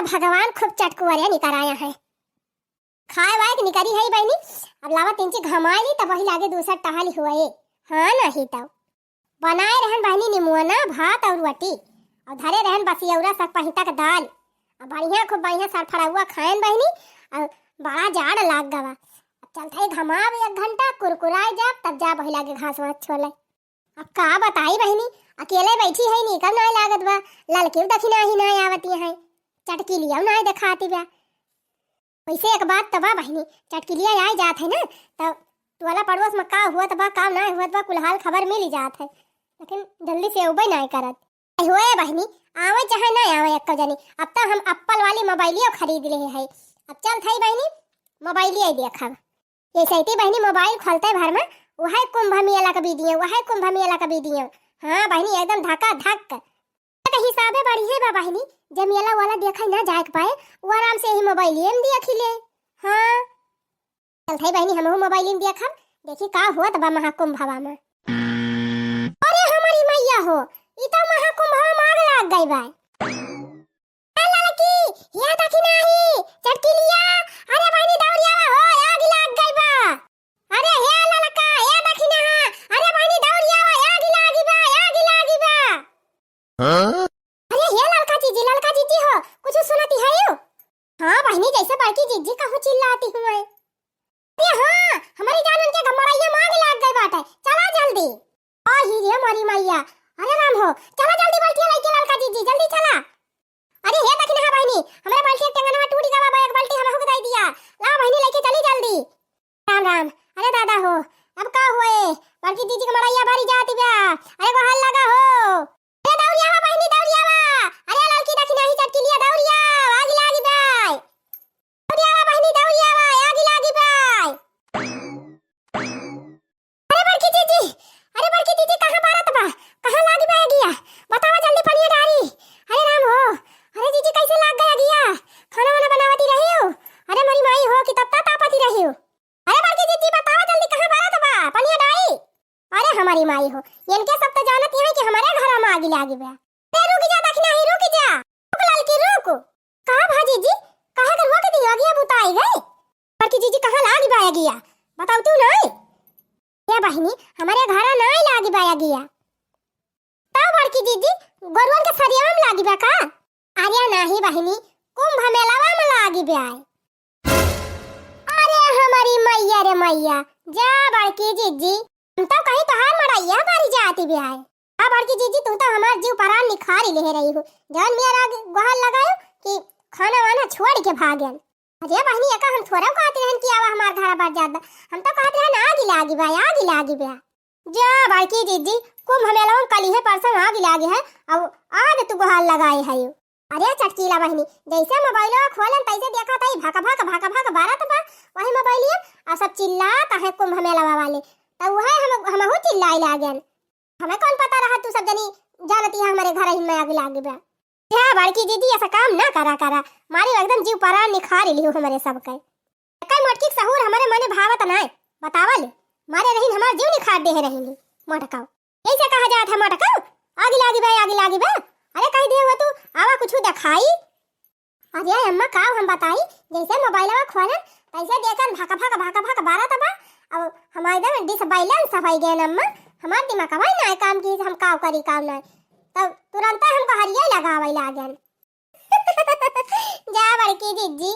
भगवान खूब चटकुवरिया निकराया है खाए वाए निकरी है बहनी। अब लावा तिंची घमाई तब वही लागे दूसरा टहल हुए। हाँ नहीं तब बनाए रहन बहनी निमुआना भात और रोटी और धरे रहन बसियौरा सक पहिता का दाल और बढ़िया खूब बढ़िया सरफड़ा हुआ खाएन बहनी। और बड़ा जाड़ लाग गवा चलते ही घमाब 1 घंटा कुरकुराए जाब तब जा वही लागे घास वास छोले। अब का बताई बहनी अकेले बैठी है निकल नहीं लागत बा ललकी दखिना ही नहीं आवती है चटकी लिया नहीं दिखाती बा। वैसे एक बात तबा बहनी चटकी लिया आ जात है ना तब टोला पड़ोस में का हुआ तबा काम नहीं हुआ तबा कुलहाल खबर मिल जात है लेकिन जल्दी से उबे नहीं करत हुए बहनी आवे चाहे ना आवे एक जनी। अब तो हम एप्पल वाली मोबाइलियो खरीद ले है। अब चल थई बहनी मोबाइलियो देखब ये सही बहनी मोबाइल खोलते भर में वह कुंभ मेला का वीडियो वह कुंभ मेला का वीडियो। हाँ बहनी एकदम धक्का धक हिसाबे बढ़िया बा बहनी जब मेला वाला देखा ना जाए पाए वो आराम से ही मोबाइल में देख ले। हाँ चल थई बहनी हम मोबाइल में देखब देखी का होत बा महाकुंभ हवा में। अरे हमारी मैया हो ई तो महाकुंभ हवा में आग लाग गई बा। लड़की ये देखी नहीं चटकी लिया। अरे बहनी दौड़िया हो आग लाग गई बा। अरे हे लड़का ये देखी ना। अरे बहनी दौड़िया हो आग लागी बा आग लागी बा। हां अरे ये लड़का जीजी हो कुछ सुनती है यू। हाँ बहनी जैसे बड़की जीजी कहूँ चिल्लाती हूँ मैं। अरे हाँ हमारी जान उनके घमड़ाइया मांग लाग गई बात है चला जल्दी। आ ही रे हमारी मैया अरे राम हो चला जल्दी बैठिए लड़के लड़का जीजी जल्दी चला। अरे ये देखी ना बहनी हमारा बाल्टी एक टंगनवा टूट गया बा एक बाल्टी हमहु को दे दिया ला बहनी लेके चली जल्दी। राम राम अरे दादा हो अब का हुए बड़की जीजी घमड़ाइया भरी जाती बा। अरे को हल लगा हो अरे दौड़िया बहनी दौड़िया अरे लड़की देखी नहीं चटकी लिया दौड़िया आग लागी बाय दौड़िया बहनी दौड़िया आग लागी बाय। अरे बड़की जीजी कहां बारत बा कहां लागी बा गया बताओ जल्दी पनिया डारी। अरे राम हो अरे जीजी कैसे लाग गया गया खाना वाना बनावती रही हो। अरे मेरी माई हो कि तब तक तापती रही हो। अरे बड़की जीजी बताओ जल्दी कहां बारत बा पनिया डारी। अरे हमारी माई हो इनके सब तो जानती है कि हमारे घर में आग लागी बा। रुक जा देखना ही रुक जा रुक लड़की रुक। कहां भाजी जी कहां कर रोक दिया गया बुताई गए। बड़की जीजी कहां लागी बाया गया बताओ तू नहीं। ये बहनी हमारे घर नहीं लागी बाया गया तब बड़की जीजी गोरुन के सरिया में लागी बा का। अरे नहीं बहनी कुंभ मेलावा में लागी बाय। अरे हमारी मैया रे मैया जा बड़की जीजी हम तो कहीं तोहार मड़ैया बारी जाती बाय। आ बड़की जीजी तू तो हमार जीव परान निखारी ले रही हो जान मेरा गोहल लगायो कि खाना वाना छोड़ के भागन। अरे बहनी एका हम थोड़ा कहते रहन कि आवा हमार घर पर ज्यादा हम तो कहते रहन आग लागी बा। जा बड़की जीजी कुंभ मेला में कल ही परसों आग लागी है अब आज तू गोहल लगाए है। अरे चटकीला बहनी जैसे मोबाइल खोलन तैसे देखा तई भाका बारत बा वही मोबाइल और सब चिल्लाता है कुंभ मेला वाले तो वह हमहु चिल्लाए लागन। हमें कौन पता रहा तू सब जनी जानती है हमारे घर ही में आग लागी बा। या बड़की दीदी ऐसा काम ना करा मारी एकदम जीव परान निखार लियो हमारे सब के कई मोटकी सहूर हमारे मने भावत नहीं बतावल मारे रही हमार जीव निखार दे रहेंगी मोटकाओ ऐसे कहा जात है मोटकाओ आग लागी बा। अरे कह दे हो तू आवा कुछ दिखाई। अरे अम्मा का हम बताई जैसे मोबाइलवा खोलन तैसे देखन भाका बारत बा अब हमारे एकदम डिस बैलेंस सफाई गए अम्मा हमार दिमाग का भाई ना काम की हम का करी काम ना तब तुरंत हमको हरिया लगावे लागन। जा बड़की जीजी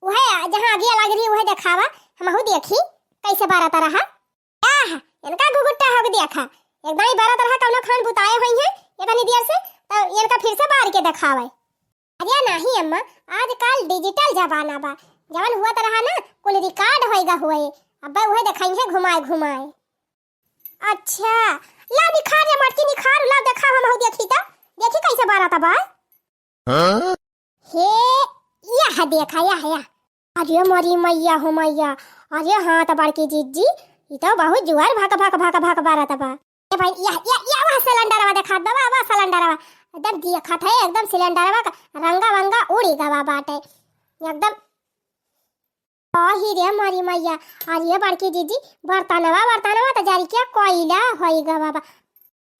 वह जहां आगे लग रही वह दिखावा हमहु देखी कैसे बारत रहा। आह इनका गुगुट्टा हो देखा एकदम ही बारत रहा कौनो खान बुताए हुई है इतनी देर से तो इनका फिर से बार के दिखावे। अरे नहीं अम्मा आजकल डिजिटल जमाना बा जवन हुआ रहा ना कुल रिकॉर्ड होएगा हुए अब वह दिखाएंगे घुमाए। अच्छा ला निखार रे मटकी निखार ला देखा हम हो देखी कैसे बारत बा। हां हे यह देखा या अरे मोरी मैया हो मैया। अरे हाँ तो बड़की जीजी ये तो बहुत जुआर भाग बारत बा। ए भाई या वह सिलेंडरवा देखा दवा वह सिलेंडरवा एकदम दिया खात है एकदम सिलेंडरवा का रंगा वंगा उड़ी गवा बाटे एकदम। ही रे मोरी मैया। अरे बड़की जीजी बर्तनवा तो जारी क्या कोयला होई गवा बा।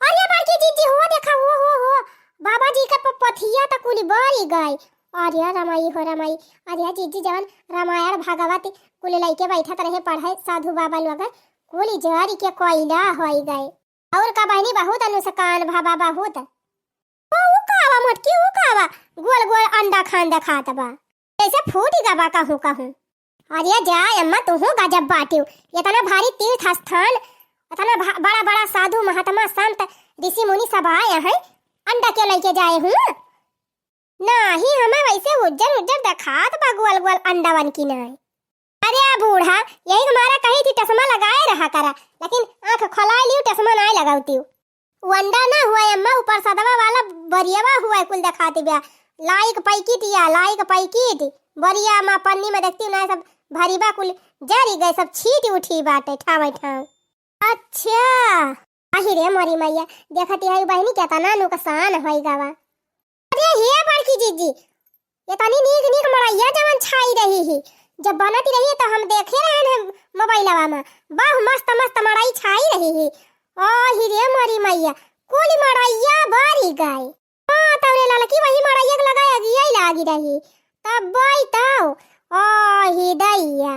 अरे बड़की जीजी हो देखा हो बाबा जी का पथिया तो कुली बड़ी गई। अरे रमाई हो रमाई। अरे जीजी जवन रामायण भागवत कुल लइके बैठत रहे पढ़े साधु बाबा लोग कुल जरी के कोयला होई गए। और का बहनी बहुत अनुसकान भाबा बहुत ओ कावा मटकी ओ कावा गोल गोल अंडा खान खात बा ऐसे फूट गवा कहूं। अरे जा अम्मा तू गजब बाटियो इतना भारी तीर्थ स्थान इतना बड़ा बड़ा साधु महात्मा संत ऋषि मुनि सब आए हैं अंडा के लेके जाए हूँ नहीं हमें वैसे उज्जर दिखात बा गोल गोल अंडा बन की नहीं। अरे बूढ़ा यही हमारा कही थी चश्मा लगाए रहा करा लेकिन आंख खोला लियो चश्मा नहीं लगाती वो अंडा ना हुआ अम्मा ऊपर सदवा वाला बरियावा हुआ कुल दिखाती बा लाइक पैकीट बरिया माँ पन्नी में देखती ना सब भरीबा कुल जरी गए सब छीट उठी बाटे ठाव ठाव। अच्छा आही रे मोरी मैया देखती है बहनी क्या तना नुकसान होई गवा। अरे हे बड़की जीजी ये तनी नीक मड़ैया जवन छाई रही ही जब बनती रही तो हम देखे रहे हैं मोबाइलवा में बहु मस्त मड़ाई छाई रही ही। आही रे मोरी मैया कुल मड़ैया भरी गए। हां तवरे लड़की वही मड़ैया लगाया गई लागी रही तब बाई ताओ आही दैया।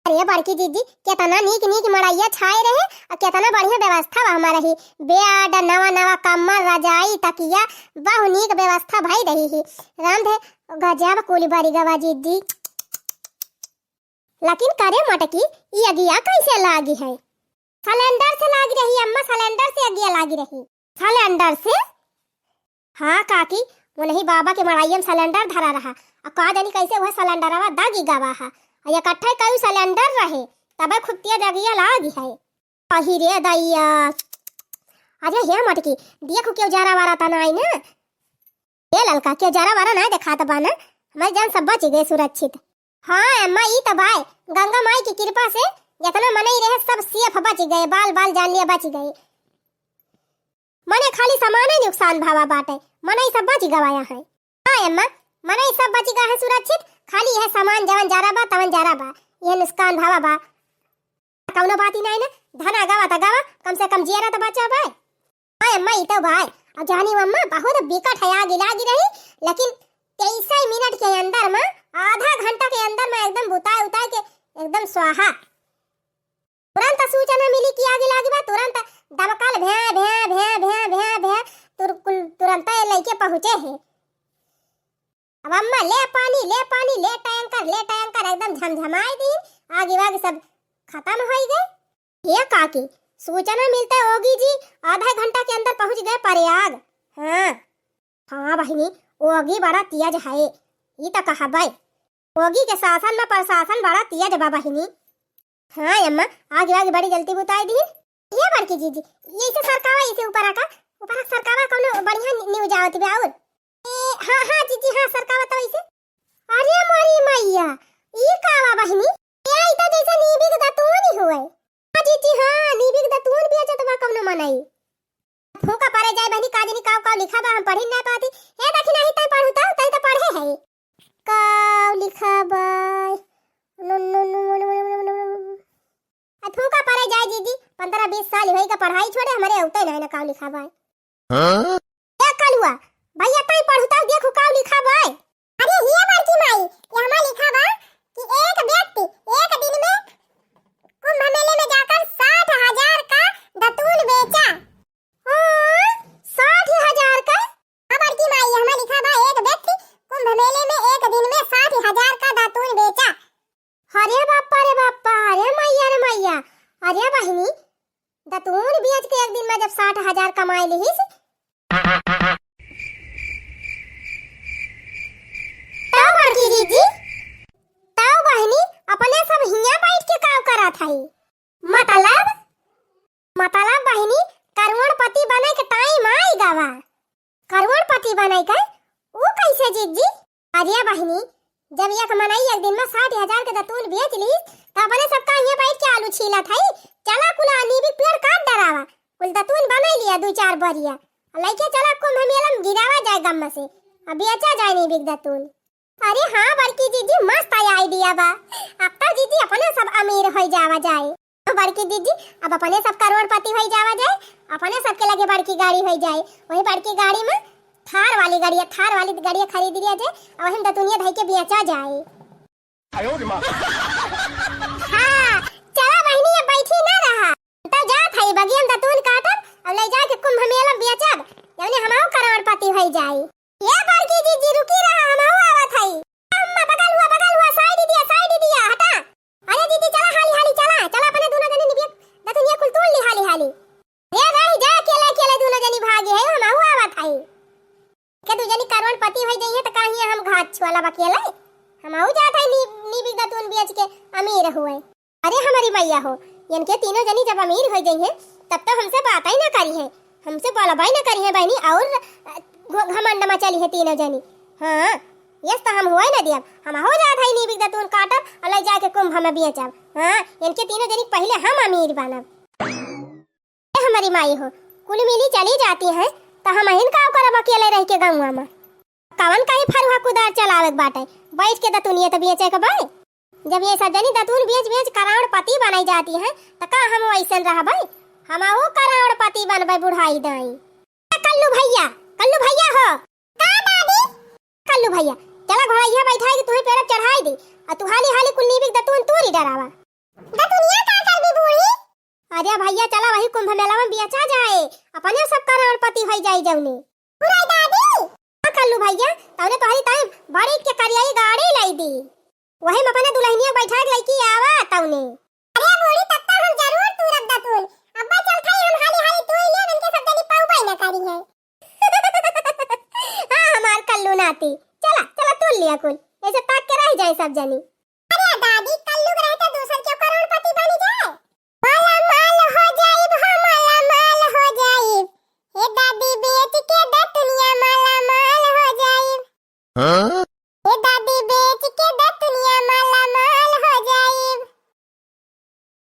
अरे बड़की दीदी कितना नीक मड़ैया छाए रहे और कितना बढ़िया व्यवस्था बा हमारा ही बेड नवा कम्बल रजाई तकिया बहु नीक व्यवस्था भाई रही ही राम थे गजब कुली बारी गवा दीदी। लेकिन करे मटकी ये अगिया कैसे लागी है सिलेंडर से लागी रही अम्मा सिलेंडर से अगिया लागी रही सिलेंडर से। हाँ काकी वो नहीं बाबा के मड़ाइया में सिलेंडर धरा रहा और का जानी कैसे वह सिलेंडरवा दागी गवा है और इकट्ठे कई सिलेंडर रहे तबे खुतिया जगिया लागी है। अही रे दैया। अरे हे मटकी देखो क्यों जारा वारा तना आई ना ये ललका क्यों जारा वारा ना दिखात बाना हमारी जान सब बच गए सुरक्षित। हाँ अम्मा ई तो भाई गंगा माई की कृपा से जितना मनई रहे सब सेफ बच गए बाल जान लिया बच गए मने खाली सामान ही नुकसान भावा बाटे मनई सब बच गवाया है। हाँ अम्मा मनई सब बच गए है सुरक्षित खाली यह सामान जवन जारा बा तवन जारा बा यह नुकसान भावा बा कौनो बात ही नहीं ना धना गवा ता गवा कम से कम जियरा तो बचा भाई। हाँ अम्मा ई तो भाई अब जानी अम्मा बहुत बिकट है आगी लागी रही लेकिन 23 मिनट के अंदर में आधा घंटा के अंदर में एकदम बुताए उताए के एकदम स्वाहा तुरंत सूचना मिली कि आगे लागी बा तुरंत दमकल भे तुरंत लेके पहुंचे है। अब अम्मा ले पानी ले टैंकर एकदम झमझमाई दी आगे वागे सब खत्म हो गए। ये काकी सूचना मिलता होगी जी आधा घंटा के अंदर पहुंच गए प्रयाग। हाँ बहनी ओगी बड़ा तेज है ये तो कहा भाई ओगी के शासन में प्रशासन बड़ा तेज बा बहनी। हाँ अम्मा आगे बड़ी गलती बताई दी ये बड़की जीजी ये से सरकावा इसे ऊपर सरकावा कोनो बढ़िया न्यूज आवत बे और हाँ जीजी हाँ सरकावा तो इसे। अरे मोरी मैया ई कावा बहनी ये तो जैसे नीबिक दतून ही हुए। हाँ जीजी हाँ नीबिक दतून बेचत बा कोनो मनई फूका परे जाए बहनी काजनी काव लिखा बा हम पढ़ी ना पाती हे देखी नहीं तई पढ़ता तई तो पढ़े है काव लिखा बा फूका परे जाए जीजी 15-20 साल होई का पढ़ाई छोड़े हमारे औते नहीं ना काव लिखा बा। हां क्या कलुआ भैया तई पढ़ता देखो काव लिखा बा। अरे ये बड़की माई ये हमारा लिखा बा कि एक व्यक्ति एक दिन में कुंभ मेले में जाकर 60,000 का दतून बेचा। 60,000 का। हाँ बड़की माई हमारा लिखा बा एक व्यक्ति कुंभ मेले में एक दिन में 60,000 का दतून बेचा। अरे बाप्पा अरे मैया अरे बहनी दतून बेच के एक दिन में जब 60,000 कमाई ली तो बड़की दीदी तो बहनी अपने सब हिया बैठ के काम करा था मतलब बहनी करोड़पति बने के टाइम आई गवा करोड़पति बने के वो कैसे जीजी। अरे बहनी जब एक मनाई एक दिन में 60,000 के दतून बेच ली त अपने सबका यहाँ बैठ के आलू छीला थाई। चला कुला नीबी पेड़ काट डरावा कुल दतून बना लिया 2-4 बरिया लइके चला कुम हमेलम गिरावा जाए गम से अब बेचा जाए नीबी दतून। अरे हाँ बड़की जीजी मस्त आइडिया बा। अब तो जीजी अपने सब अमीर हो जावा जाए। बड़की जीजी अब अपने सब करोड़पति हो जावा जाए। अपने सबके लगे बड़की गाड़ी हो जाए। वही बड़की गाड़ी में थार वाली गाड़ी खरीद लिया जाए और हम दतुनिया भाई के बेचा जाए। हाँ चला बहनी अब बैठी ना रहा तो जा थाई बगी हम दतून काटब और ले जाके कुंभ मेला बेचब यानी हमाओ करोड़पति हो जाए। ये बड़की जीजी रुकी रहा हमाओ आवत हई। अम्मा बगल हुआ साइड दिया हटा। अरे दीदी चला हाली चला अपने दोनों जने निबिया दतुनिया कुल तोड़ ली हाली रे रही जा अकेले दोनों जनी भागे है हमाओ आवत हई के दू जनी करोड़पति हो जाइए त काहे हम घाट छुआला बकेले हमाओ जात है नीबी दतुन बेच के अमीर हुए। अरे हमारी मैया हो इनके तीनों जनी जब अमीर हो जाइए तब तो हमसे बात ही ना करी है हमसे बोलबाई ना करी है बहनी और घमंड में चली है तीनों जनी। हाँ यस तो हम हुए ना दिया हम हो जात है नीबी दतुन काटब और ले जाके कुंभ में बेचब। हाँ इनके तीनों जनी पहले हम अमीर बनब। हमारी माई हो कुल मिली चली जाती है तो हम हिन का करब अकेले रह के गांव में कवन कहीं फरुहा कुदार चलावे बाटे बैठ के दतुनिया तो बेचे के भाई। जब ये सब जनी दतून बेच करोड़पति बनाई जाती है तो का हम वैसन रह भाई हमाओ करोड़पति बनबे बुढ़ाई दाई। कल्लू भैया हो का दादी कल्लू भैया चला घोड़ा यहाँ बैठाई कि तुम्हें पेड़ चढ़ाई दी और तू हाली कुल नीबी दतून तूरी डरावा दतुनिया का कर दी बूढ़ी। अरे भैया चला वही कुंभ मेला में बेचा जाए अपने सब करोड़पति हो जाए जौने बुढ़ाई दादी। कल्लू भैया तौने तोहरी टाइम बड़ी के करियाई गाड़ी लाई दी वही में अपने दुल्हनिया बैठा के लईकी आवा तौने। अरे बूढ़ी तब तक हम जरूर तूरब दतून अब्बा चल खाई हम हाली तू ले बन के सब जनी पाऊ पाई ना करी है। हां हमार कल्लू नाती चला तू लिया कुल ऐसे ताक के रह जाए सब जनी। अरे दादी कल्लू के रहते दूसर के करोड़पति बन जाए माला माल हो जाए माला माल हो जाए हे दादी बेच के दतुनिया माला माल हो जाए। हाँ?